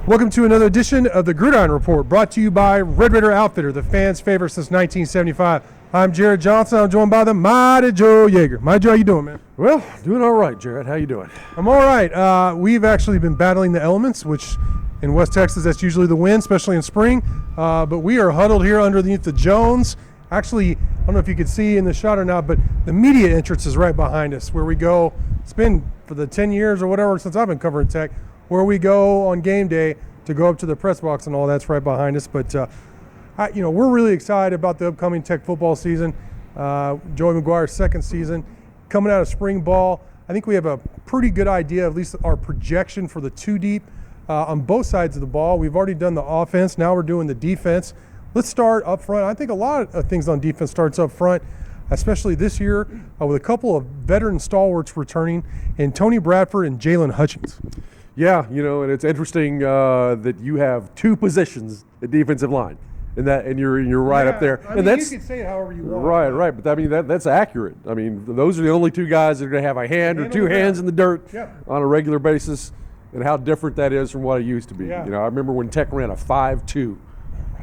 Welcome to another edition of the Gridiron Report, brought to you by Red Raider Outfitter, the fans' favorite since 1975. I'm Jarret Johnson. I'm joined by the mighty Joe Yeager. Mighty Joe, how you doing, man? Well, doing all right, Jarret. How you doing? I'm all right. We've actually been battling the elements, which in West Texas, that's usually the wind, especially in spring. But we are huddled here underneath the Jones. Actually, I don't know if you could see in the shot or not, but the media entrance is right behind us, where we go. It's been for the 10 years or whatever since I've been covering Tech, where we go on game day to go up to the press box and all that's right behind us. But, we're really excited about the upcoming Tech football season. Joey McGuire's second season, coming out of spring ball. I think we have a pretty good idea, at least our projection for the two deep on both sides of the ball. We've already done the offense. Now we're doing the defense. Let's start up front. I think a lot of things on defense starts up front, especially this year with a couple of veteran stalwarts returning in Tony Bradford and Jalen Hutchings. Yeah, and it's interesting that you have two positions at defensive line, and you're right up there. I mean, you can say it however you want. Right. But I mean that's accurate. I mean, those are the only two guys that are going to have a hand or two hands in the dirt on a regular basis, and how different that is from what it used to be. Yeah. I remember when Tech ran a 5-2.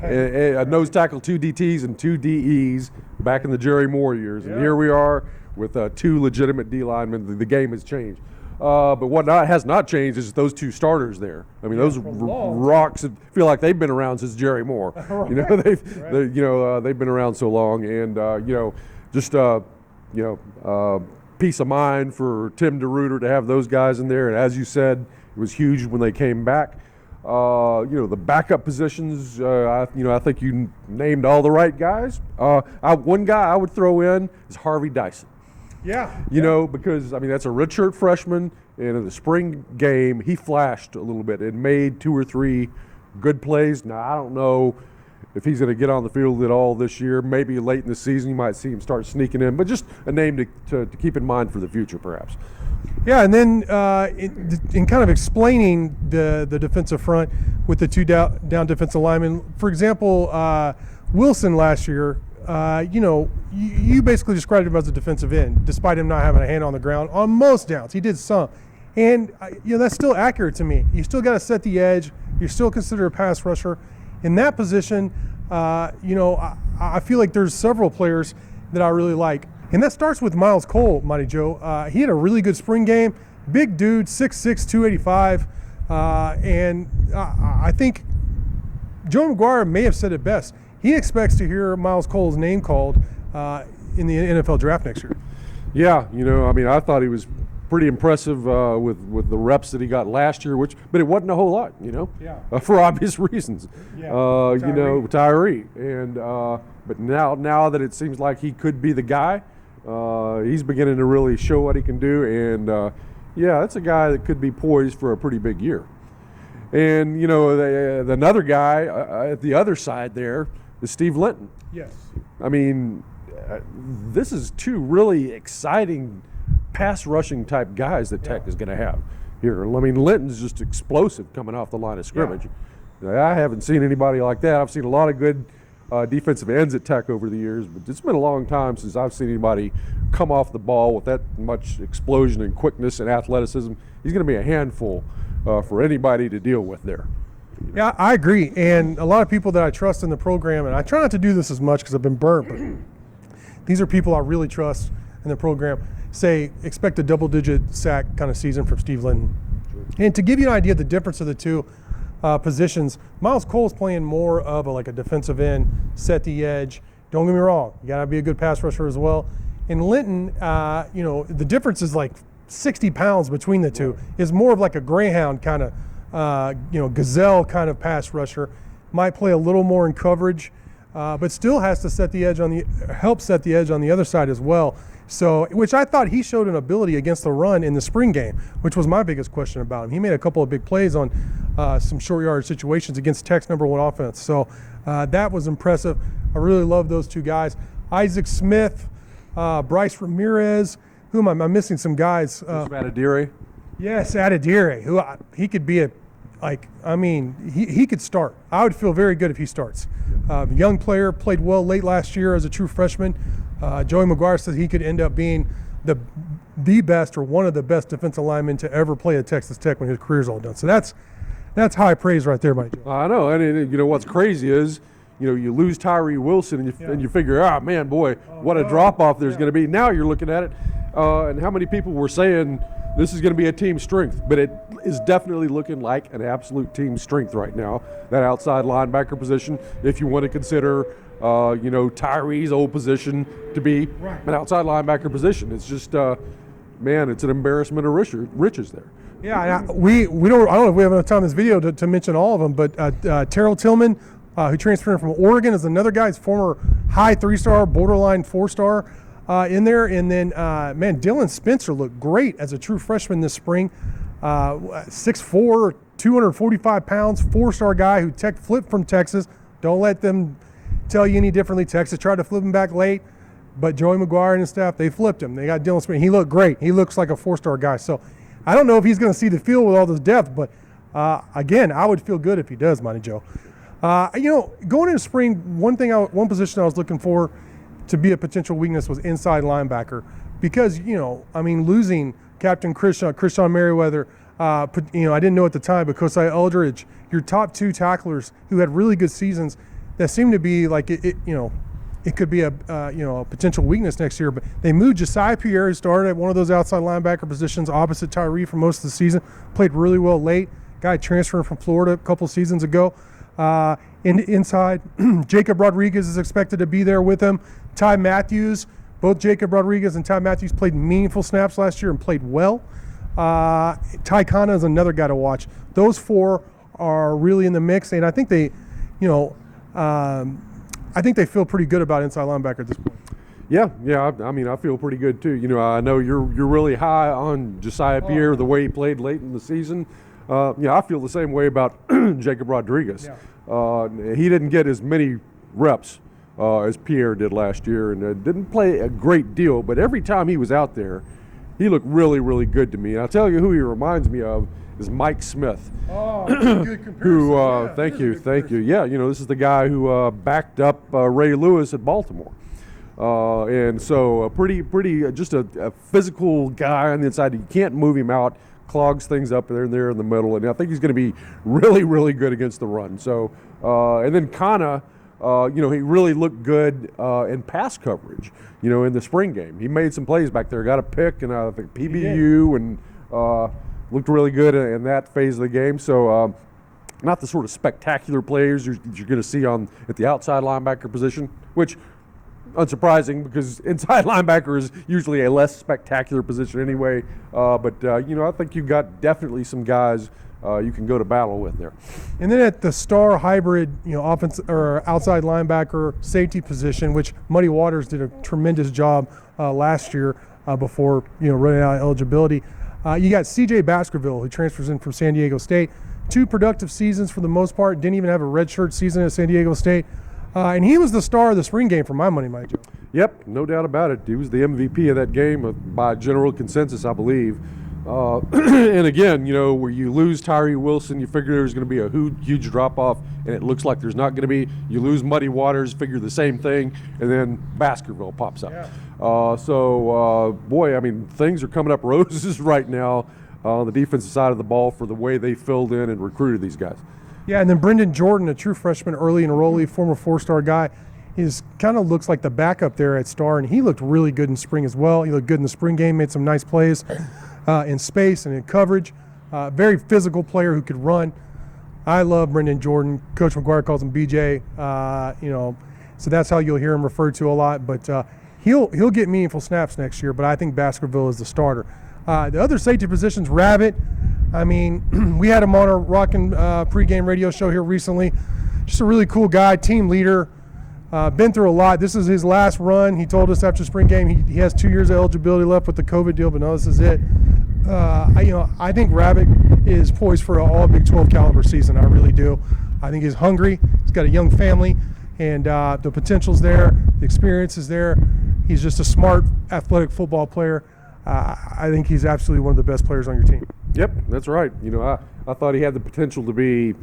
A nose tackle, two DTs, and two DEs back in the Jerry Moore years. And here we are with two legitimate D linemen. The game has changed. But what has not changed is those two starters there. I mean, those rocks feel like they've been around since Jerry Moore. They've been around so long, and peace of mind for Tim DeRuyter to have those guys in there. And as you said, it was huge when they came back. The backup positions, I think you named all the right guys. One guy I would throw in is Harvey Dyson. Because, that's a redshirt freshman, and in the spring game, he flashed a little bit and made two or three good plays. Now, I don't know if he's going to get on the field at all this year. Maybe late in the season you might see him start sneaking in, but just a name to keep in mind for the future, perhaps. Yeah, and then in kind of explaining the defensive front with the two down defensive linemen, for example, Wilson last year, you basically described him as a defensive end, despite him not having a hand on the ground on most downs. He did some. And, that's still accurate to me. You still got to set the edge. You're still considered a pass rusher. In that position, I feel like there's several players that I really like. And that starts with Miles Cole, Mighty Joe. He had a really good spring game. Big dude, 6'6", 285. And I think Joe McGuire may have said it best. He expects to hear Miles Cole's name called in the NFL draft next year. Yeah, I thought he was pretty impressive with the reps that he got last year, but it wasn't a whole lot, for obvious reasons. Tyree. And but now that it seems like he could be the guy, he's beginning to really show what he can do, and that's a guy that could be poised for a pretty big year. And another guy at the other side there is Steve Linton. Yes. This is two really exciting pass rushing type guys that Tech is going to have here. Linton's just explosive coming off the line of scrimmage. I haven't seen anybody like that. I've seen a lot of good defensive ends at Tech over the years, but it's been a long time since I've seen anybody come off the ball with that much explosion and quickness and athleticism. He's going to be a handful for anybody to deal with there. Yeah, I agree. And a lot of people that I trust in the program, and I try not to do this as much because I've been burnt, but these are people I really trust in the program, say expect a double-digit sack kind of season from Steve Linton. Sure. And to give you an idea of the difference of the two positions, Miles Cole's playing more of a defensive end, set the edge. Don't get me wrong, you got to be a good pass rusher as well. In Linton, the difference is like 60 pounds between the two. Is more of like a greyhound kind of, gazelle kind of pass rusher. Might play a little more in coverage, but still has to help set the edge on the other side as well. So, which I thought he showed an ability against the run in the spring game, which was my biggest question about him. He made a couple of big plays on some short yard situations against Tech's number one offense. So that was impressive. I really love those two guys. Isaac Smith, Bryce Ramirez. Who am I missing? Some guys. Adidire. Yes, Adidire. He could be he could start. I would feel very good if he starts. Young player, played well late last year as a true freshman. Joey McGuire says he could end up being the best or one of the best defensive linemen to ever play at Texas Tech when his career's all done. So that's That's high praise right there, Mike. I know, and you know what's crazy is, you know, you lose Tyree Wilson, and you figure, man, boy, what a drop off there's going to be. Now you're looking at it, and how many people were saying this is going to be a team strength, but it is definitely looking like an absolute team strength right now. That outside linebacker position, if you want to consider, you know, Tyree's old position to be an outside linebacker position, it's just, man, it's an embarrassment of riches there. Yeah, we don't. I don't know if we have enough time in this video to mention all of them, but Terrell Tillman, who transferred in from Oregon, is another guy. He's former high 3-star, borderline 4-star in there. And then, man, Dylan Spencer looked great as a true freshman this spring. 6'4", 245 pounds, 4-star guy who flipped from Texas. Don't let them tell you any differently. Texas tried to flip him back late, but Joey McGuire and his staff, they flipped him. They got Dylan Spencer. He looked great. He looks like a 4-star guy. So I don't know if he's going to see the field with all this depth, but again, I would feel good if he does, Monty Joe. You know, going into spring, one position I was looking for to be a potential weakness was inside linebacker, because, you know, I mean, losing Captain Krishan Merriweather, you know, I didn't know at the time, but Kosai Eldridge, your top 2 tacklers who had really good seasons, that seemed to be like you know, it could be a you know, a potential weakness next year. But they moved Josiah Pierre, who started at one of those outside linebacker positions opposite Tyree for most of the season, played really well late. Guy transferring from Florida a couple seasons ago. Inside, Jacob Rodriguez is expected to be there with him. Ty Matthews, both Jacob Rodriguez and Ty Matthews played meaningful snaps last year and played well. Ty Khanna is another guy to watch. Those 4 are really in the mix, and I think they, you know, I think they feel pretty good about inside linebacker at this point. Yeah. I mean, I feel pretty good too. You know, I know you're really high on Josiah Pierre, the way he played late in the season. Yeah, I feel the same way about Jacob Rodriguez. Yeah. He didn't get as many reps as Pierre did last year, and didn't play a great deal. But every time he was out there, he looked really, really good to me. And I'll tell you who he reminds me of is Mike Smith. Oh, good comparison. Who? Yeah, thank you. Yeah, you know, this is the guy who backed up Ray Lewis at Baltimore. And so a pretty, just a physical guy on the inside. You can't move him out, clogs things up there in the middle, and I think he's going to be really, really good against the run. So, and then Khanna, you know, he really looked good in pass coverage, you know, in the spring game. He made some plays back there, got a pick, and I think PBU, and looked really good in that phase of the game. So, not the sort of spectacular players you're going to see at the outside linebacker position, which unsurprising because inside linebacker is usually a less spectacular position anyway. But you know, I think you've got definitely some guys you can go to battle with there. And then at the star hybrid, you know, offense or outside linebacker safety position, which Muddy Waters did a tremendous job last year before, you know, running out of eligibility. You got C.J. Baskerville, who transfers in from San Diego State. 2 productive seasons for the most part. Didn't even have a redshirt season at San Diego State. And he was the star of the spring game for my money, Mike Joe. Yep, no doubt about it. He was the MVP of that game by general consensus, I believe. And again, you know, where you lose Tyree Wilson, you figure there's going to be a huge drop-off, and it looks like there's not going to be. You lose Muddy Waters, figure the same thing, and then Baskerville pops up. Yeah. Boy, I mean, things are coming up roses right now on the defensive side of the ball for the way they filled in and recruited these guys. Yeah, and then Brendan Jordan, a true freshman, early enrollee, former 4-star guy, is kind of looks like the backup there at Star, and he looked really good in spring as well. He looked good in the spring game, made some nice plays in space and in coverage. Very physical player who could run. I love Brendan Jordan. Coach McGuire calls him BJ. You know, so that's how you'll hear him referred to a lot. But he'll get meaningful snaps next year. But I think Baskerville is the starter. The other safety positions, Rabbit. I mean, we had him on our Rockin' pregame radio show here recently. Just a really cool guy, team leader. Been through a lot. This is his last run. He told us after spring game he has 2 years of eligibility left with the COVID deal, but no, this is it. I think Rabbit is poised for an all Big 12 caliber season. I really do. I think he's hungry. He's got a young family, and the potential's there. The experience is there. He's just a smart, athletic football player. I think he's absolutely one of the best players on your team. Yep, that's right. You know, I thought he had the potential to be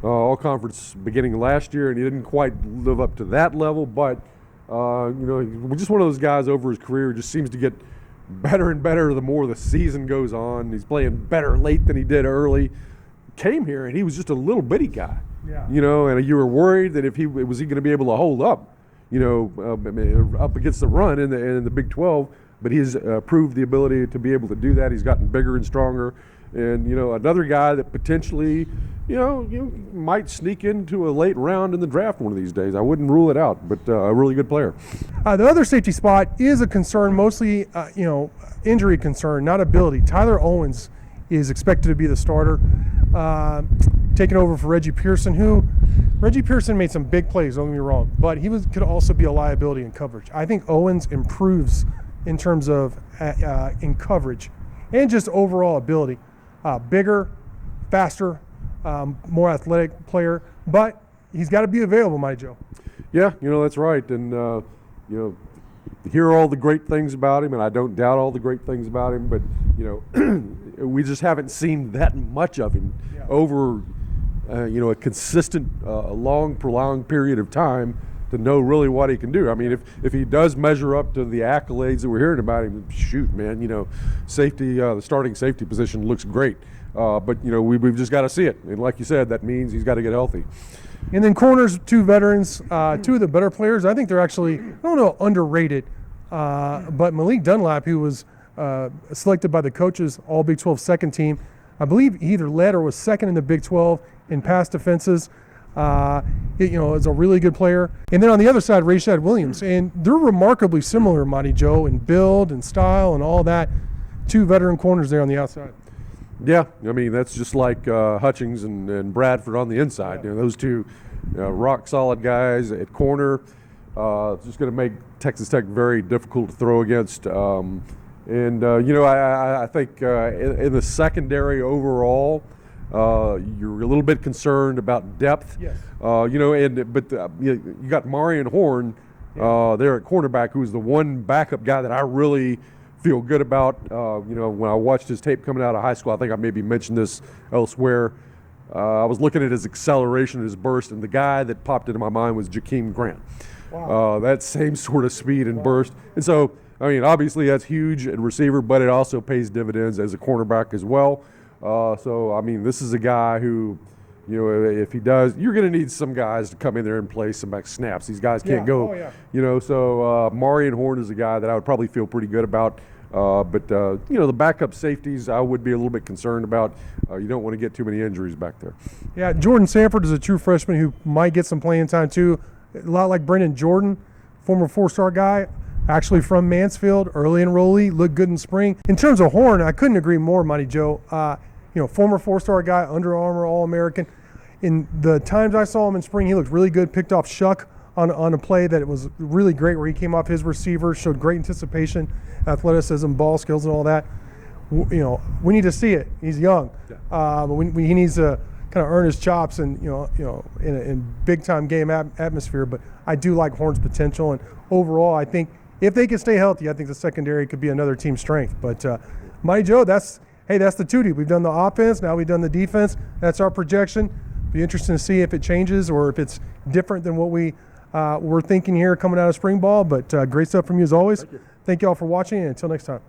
all-conference beginning last year, and he didn't quite live up to that level. But, you know, just one of those guys over his career just seems to get better and better the more the season goes on. He's playing better late than he did early. came here and he was just a little bitty guy. Yeah. You know, and you were worried that if he was he going to be able to hold up, you know, up against the run in the Big 12. But he's proved the ability to be able to do that. He's gotten bigger and stronger. And, you know, another guy that potentially, you might sneak into a late round in the draft one of these days. I wouldn't rule it out, but a really good player. The other safety spot is a concern, mostly, injury concern, not ability. Tyler Owens is expected to be the starter, taking over for Reggie Pearson, Reggie Pearson made some big plays, don't get me wrong, but he could also be a liability in coverage. I think Owens improves in terms of in coverage and just overall ability. Bigger, faster, more athletic player, but he's got to be available, my Joe. Yeah, that's right. And, hear all the great things about him, and I don't doubt all the great things about him, but, we just haven't seen that much of him over, a consistent, long, prolonged period of time to know really what he can do. I mean, if he does measure up to the accolades that we're hearing about him, shoot, man, safety, the starting safety position looks great. But, we've just got to see it. And like you said, that means he's got to get healthy. And then corners, two veterans, two of the better players. I think they're actually, I don't know, underrated. But Malik Dunlap, who was selected by the coaches, all Big 12 second team, I believe he either led or was second in the Big 12 in pass defenses. Is a really good player. And then on the other side, Rashad Williams. And they're remarkably similar, Monty Joe, in build and style and all that. Two veteran corners there on the outside. Yeah, I mean, that's just like Hutchings and Bradford on the inside. Yeah. Those two rock solid guys at corner. It's just going to make Texas Tech very difficult to throw against. I think in the secondary overall, you're a little bit concerned about depth. Yes. You got Marion Horn there at cornerback, who's the one backup guy that I really feel good about. When I watched his tape coming out of high school, I think I maybe mentioned this elsewhere. I was looking at his acceleration, his burst, and the guy that popped into my mind was Jakeem Grant. Wow. That same sort of speed and burst. And so, I mean, obviously that's huge at receiver, but it also pays dividends as a cornerback as well. This is a guy who, if he does, you're going to need some guys to come in there and play some back snaps. These guys can't go. Oh, yeah. So Marion Horn is a guy that I would probably feel pretty good about. The backup safeties I would be a little bit concerned about. You don't want to get too many injuries back there. Yeah, Jordan Sanford is a true freshman who might get some playing time too. A lot like Brendan Jordan, former four-star guy, actually from Mansfield, early enrollee, looked good in spring. In terms of Horn, I couldn't agree more, Monty Joe. Former four-star guy, Under Armour All-American. In the times I saw him in spring, he looked really good, picked off Shuck on a play that was really great where he came off his receiver, showed great anticipation, athleticism, ball skills, and all that. We need to see it. He's young, but he needs to kind of earn his chops and in big time game atmosphere. But I do like Horn's potential, and overall, I think if they can stay healthy, I think the secondary could be another team strength. But Monty Joe, that's the 2D. We've done the offense, now we've done the defense. That's our projection. Be interesting to see if it changes or if it's different than what we're thinking here coming out of spring ball. But great stuff from you as always. Thank you all for watching, and until next time.